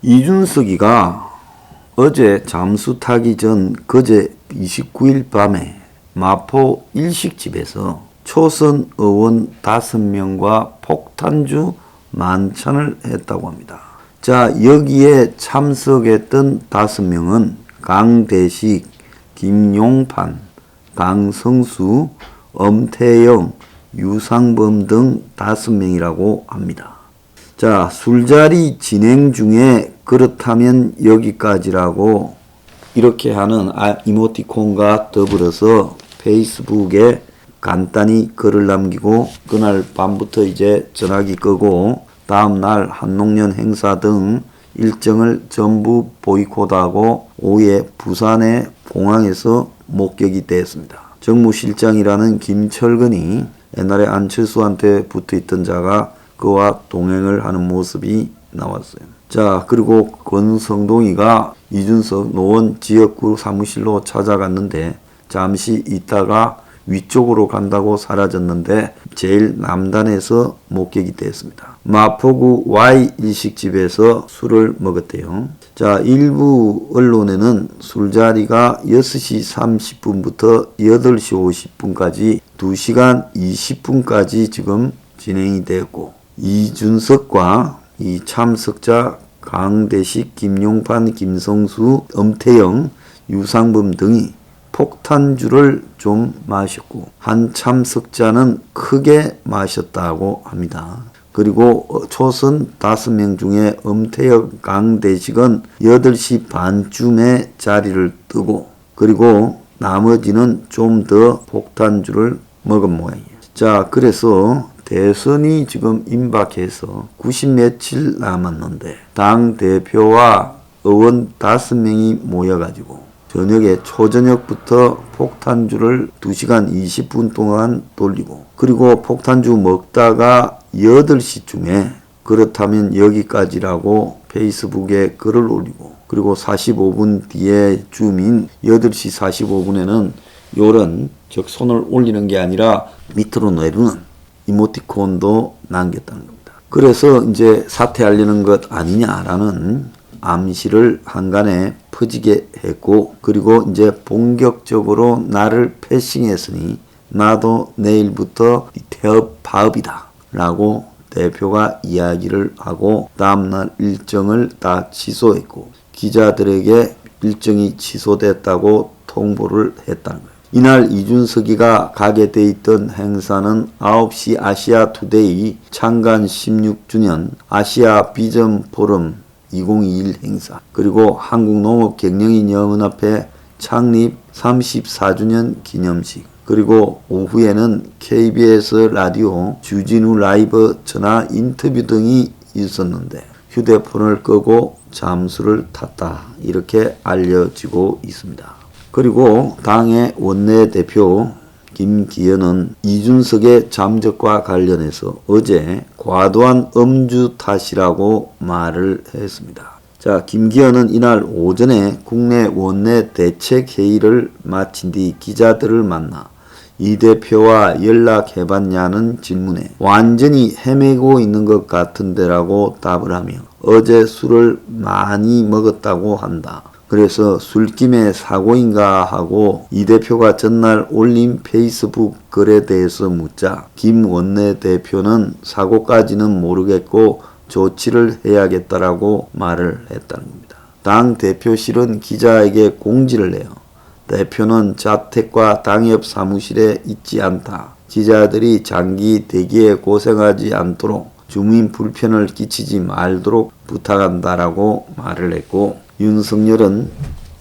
이준석이가 어제 잠수 타기 전 그제 29일 밤에 마포 일식집에서 초선 의원 5명과 폭탄주 만찬을 했다고 합니다. 자, 여기에 참석했던 5명은 강대식, 김용판, 강성수, 엄태영, 유상범 등 5명이라고 합니다. 자, 술자리 진행 중에 그렇다면 여기까지라고 이렇게 하는 이모티콘과 더불어서 페이스북에 간단히 글을 남기고 그날 밤부터 이제 전화기 끄고 다음날 한농년 행사 등 일정을 전부 보이콧하고 오후에 부산의 공항에서 목격이 됐습니다. 정무실장이라는 김철근이 옛날에 안철수한테 붙어있던 자가 그와 동행을 하는 모습이 나왔어요. 자, 그리고 권성동이가 이준석 노원 지역구 사무실로 찾아갔는데 잠시 있다가 위쪽으로 간다고 사라졌는데 제일 남단에서 목격이 됐습니다. 마포구 Y 일식집에서 술을 먹었대요. 자, 일부 언론에는 술자리가 6시 30분부터 8시 50분까지 2시간 20분까지 지금 진행이 되었고 이준석과 이 참석자 강대식, 김용판, 김성수, 엄태영, 유상범 등이 폭탄주를 좀 마셨고 한 참석자는 크게 마셨다고 합니다. 그리고 초선 5명 중에 엄태영, 강대식은 8시 반쯤에 자리를 뜨고 그리고 나머지는 좀 더 폭탄주를 먹은 모양이에요. 자, 그래서 대선이 지금 임박해서 90 며칠 남았는데 당대표와 의원 5명이 모여가지고 저녁에 초저녁부터 폭탄주를 2시간 20분 동안 돌리고 그리고 폭탄주 먹다가 8시쯤에 그렇다면 여기까지라고 페이스북에 글을 올리고 그리고 45분 뒤에 줌인 8시 45분에는 요런 즉 손을 올리는 게 아니라 밑으로 내리는 이모티콘도 남겼다는 겁니다. 그래서 이제 사퇴하려는 것 아니냐라는 암시를 한간에 퍼지게 했고 그리고 이제 본격적으로 나를 패싱했으니 나도 내일부터 태업 파업이다 라고 대표가 이야기를 하고 다음날 일정을 다 취소했고 기자들에게 일정이 취소됐다고 통보를 했다는 거예요. 이날 이준석이가 가게 돼 있던 행사는 9시 아시아 투데이 창간 16주년 아시아 비전 포럼 2021 행사 그리고 한국농업경영인연합회 창립 34주년 기념식 그리고 오후에는 KBS 라디오 주진우 라이브 전화 인터뷰 등이 있었는데 휴대폰을 끄고 잠수를 탔다 이렇게 알려지고 있습니다. 그리고 당의 원내대표 김기현은 이준석의 잠적과 관련해서 어제 과도한 음주 탓이라고 말을 했습니다. 자, 김기현은 이날 오전에 국내 원내 대책회의를 마친 뒤 기자들을 만나 이 대표와 연락해봤냐는 질문에 완전히 헤매고 있는 것 같은데라고 답을 하며 어제 술을 많이 먹었다고 한다. 그래서 술김에 사고인가 하고 이 대표가 전날 올린 페이스북 글에 대해서 묻자 김 원내대표는 사고까지는 모르겠고 조치를 해야겠다라고 말을 했다는 겁니다. 당 대표실은 기자에게 공지를 내요. 대표는 자택과 당협 사무실에 있지 않다. 기자들이 장기 대기에 고생하지 않도록 주민 불편을 끼치지 말도록 부탁한다라고 말을 했고 윤석열은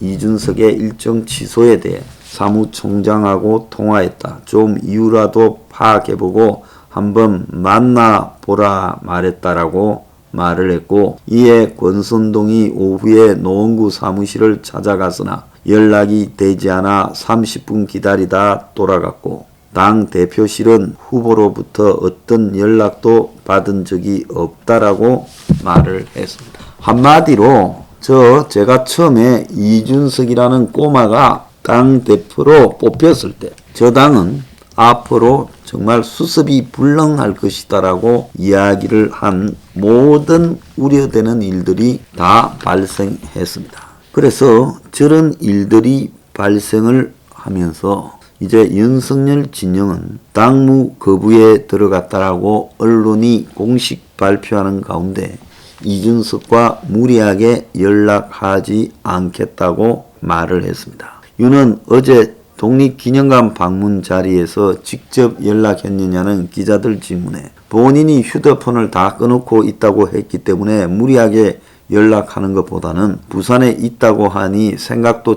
이준석의 일정 취소에 대해 사무총장하고 통화했다. 좀 이유라도 파악해보고 한번 만나보라 말했다라고 말을 했고 이에 권선동이 오후에 노원구 사무실을 찾아갔으나 연락이 되지 않아 30분 기다리다 돌아갔고 당 대표실은 후보로부터 어떤 연락도 받은 적이 없다라고 말을 했습니다. 한마디로 제가 처음에 이준석이라는 꼬마가 당 대표로 뽑혔을 때 저 당은 앞으로 정말 수습이 불능할 것이다라고 이야기를 한 모든 우려되는 일들이 다 발생했습니다. 그래서 저런 일들이 발생을 하면서 이제 윤석열 진영은 당무 거부에 들어갔다라고 언론이 공식 발표하는 가운데 이준석과 무리하게 연락하지 않겠다고 말을 했습니다. 윤은 어제 독립기념관 방문 자리에서 직접 연락했느냐는 기자들 질문에 본인이 휴대폰을 다 꺼놓고 있다고 했기 때문에 무리하게 연락하는 것보다는 부산에 있다고 하니 생각도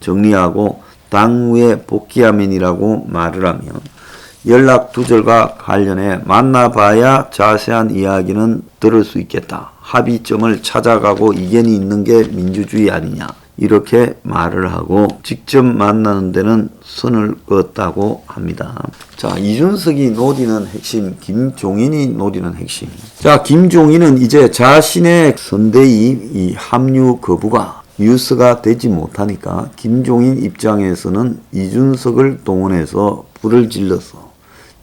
정리하고 당무에 복귀하면이라고 말을 하며 연락 두절과 관련해 만나봐야 자세한 이야기는 들을 수 있겠다. 합의점을 찾아가고 이견이 있는 게 민주주의 아니냐. 이렇게 말을 하고 직접 만나는 데는 선을 그었다고 합니다. 자, 이준석이 노리는 핵심, 김종인이 노리는 핵심. 자, 김종인은 이제 자신의 선대위 이 합류 거부가 뉴스가 되지 못하니까 김종인 입장에서는 이준석을 동원해서 불을 질러서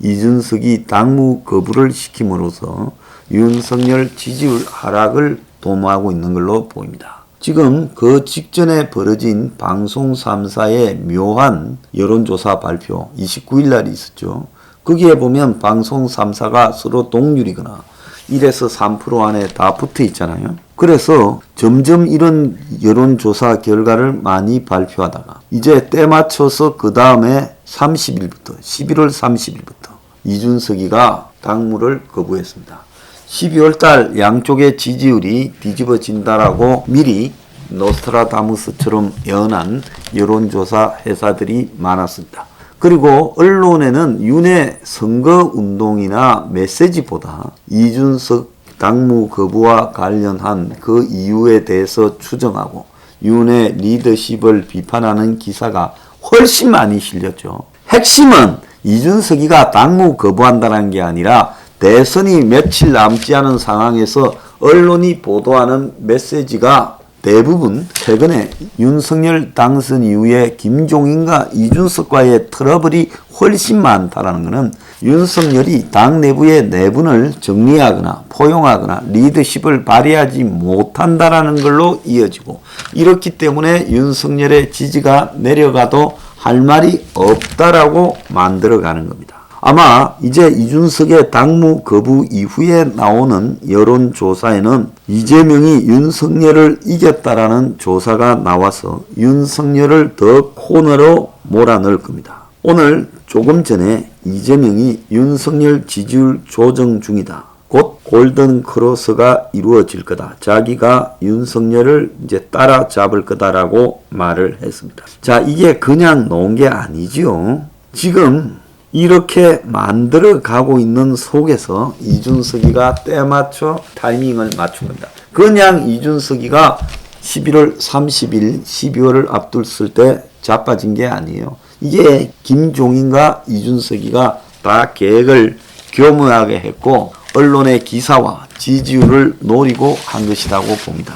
이준석이 당무 거부를 시킴으로써 윤석열 지지율 하락을 도모하고 있는 걸로 보입니다. 지금 그 직전에 벌어진 방송 3사의 묘한 여론조사 발표 29일 날 있었죠. 거기에 보면 방송 3사가 서로 동률이거나 1에서 3% 안에 다 붙어 있잖아요. 그래서 점점 이런 여론조사 결과를 많이 발표하다가 이제 때 맞춰서 그 다음에 30일부터 11월 30일부터 이준석이가 당무를 거부했습니다. 12월 달 양쪽의 지지율이 뒤집어진다라고 미리 노스트라다무스처럼 예언한 여론조사 회사들이 많았습니다. 그리고 언론에는 윤의 선거운동이나 메시지보다 이준석 당무 거부와 관련한 그 이유에 대해서 추정하고 윤의 리더십을 비판하는 기사가 훨씬 많이 실렸죠. 핵심은 이준석이가 당무 거부한다는 게 아니라 대선이 며칠 남지 않은 상황에서 언론이 보도하는 메시지가 대부분 최근에 윤석열 당선 이후에 김종인과 이준석과의 트러블이 훨씬 많다는 것은 윤석열이 당 내부의 내분을 정리하거나 포용하거나 리더십을 발휘하지 못한다는 걸로 이어지고 이렇기 때문에 윤석열의 지지가 내려가도 할 말이 없다라고 만들어가는 겁니다. 아마 이제 이준석의 당무 거부 이후에 나오는 여론조사에는 이재명이 윤석열을 이겼다라는 조사가 나와서 윤석열을 더 코너로 몰아넣을 겁니다. 오늘 조금 전에 이재명이 윤석열 지지율 조정 중이다. 곧 골든 크로스가 이루어질 거다. 자기가 윤석열을 이제 따라잡을 거다라고 말을 했습니다. 자, 이게 그냥 놓은 게 아니지요. 지금 이렇게 만들어 가고 있는 속에서 이준석이가 때맞춰 타이밍을 맞춘 겁니다. 그냥 이준석이가 11월 30일 12월을 앞둘 때 자빠진 게 아니에요. 이게 김종인과 이준석이가 다 계획을 교묘하게 했고 언론의 기사와 지지율을 노리고 한 것이라고 봅니다.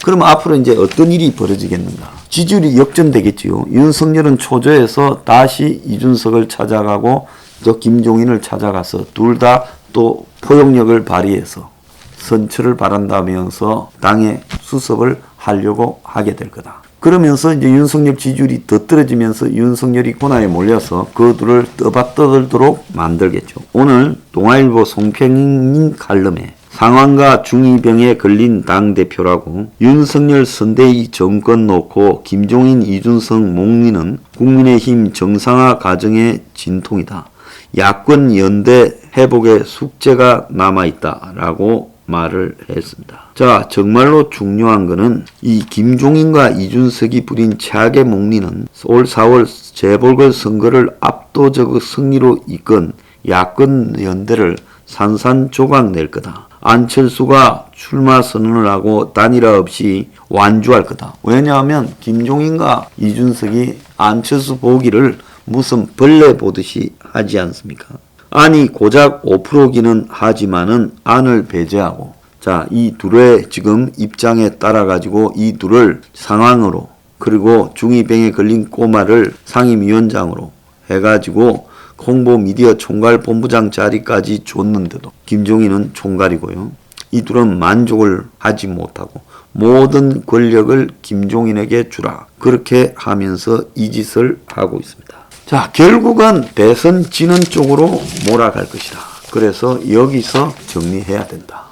그럼 앞으로 이제 어떤 일이 벌어지겠는가? 지지율이 역전되겠지요. 윤석열은 초조해서 다시 이준석을 찾아가고 또 김종인을 찾아가서 둘 다 또 포용력을 발휘해서 선처를 바란다면서 당의 수습을 하려고 하게 될 거다. 그러면서 이제 윤석열 지지율이 더 떨어지면서 윤석열이 코너에 몰려서 그 둘을 떠받들도록 만들겠죠. 오늘 동아일보 송평인 칼럼에 상황과 중2병에 걸린 당대표라고 윤석열 선대위 정권 놓고 김종인 이준석 목리는 국민의힘 정상화 과정의 진통이다. 야권 연대 회복의 숙제가 남아있다라고 말을 했습니다. 자, 정말로 중요한 거는 이 김종인과 이준석이 부린 최악의 목리는 올 4월 재보궐선거를 압도적 승리로 이끈 야권 연대를 산산조각 낼 거다. 안철수가 출마 선언을 하고 단일화 없이 완주할 거다. 왜냐하면 김종인과 이준석이 안철수 보기를 무슨 벌레 보듯이 하지 않습니까? 안이 고작 5%기는 하지만은 안을 배제하고 자, 이 둘의 지금 입장에 따라 가지고 이 둘을 상황으로 그리고 중2병에 걸린 꼬마를 상임위원장으로 해가지고 홍보 미디어 총괄 본부장 자리까지 줬는데도 김종인은 총괄이고요. 이 둘은 만족을 하지 못하고 모든 권력을 김종인에게 주라. 그렇게 하면서 이 짓을 하고 있습니다. 자, 결국은 대선 지는 쪽으로 몰아갈 것이다. 그래서 여기서 정리해야 된다.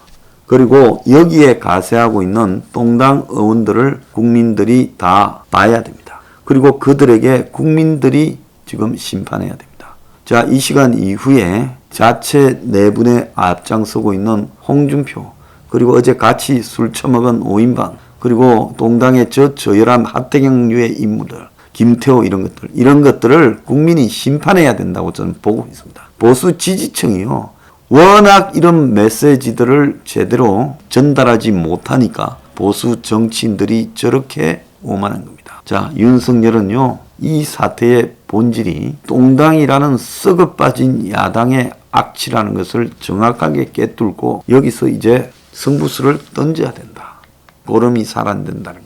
그리고 여기에 가세하고 있는 동당 의원들을 국민들이 다 봐야 됩니다. 그리고 그들에게 국민들이 지금 심판해야 됩니다. 자, 이 시간 이후에 자체 내분에 앞장서고 있는 홍준표, 그리고 어제 같이 술 처먹은 오인방, 그리고 동당의 저열한 하태경류의 인물들, 김태호 이런 것들을 국민이 심판해야 된다고 저는 보고 있습니다. 보수 지지층이요. 워낙 이런 메시지들을 제대로 전달하지 못하니까 보수 정치인들이 저렇게 오만한 겁니다. 자, 윤석열은요, 이 사태의 본질이 동당이라는 썩어빠진 야당의 악취라는 것을 정확하게 꿰뚫고 여기서 이제 승부수를 던져야 된다. 보름이 살아낸다는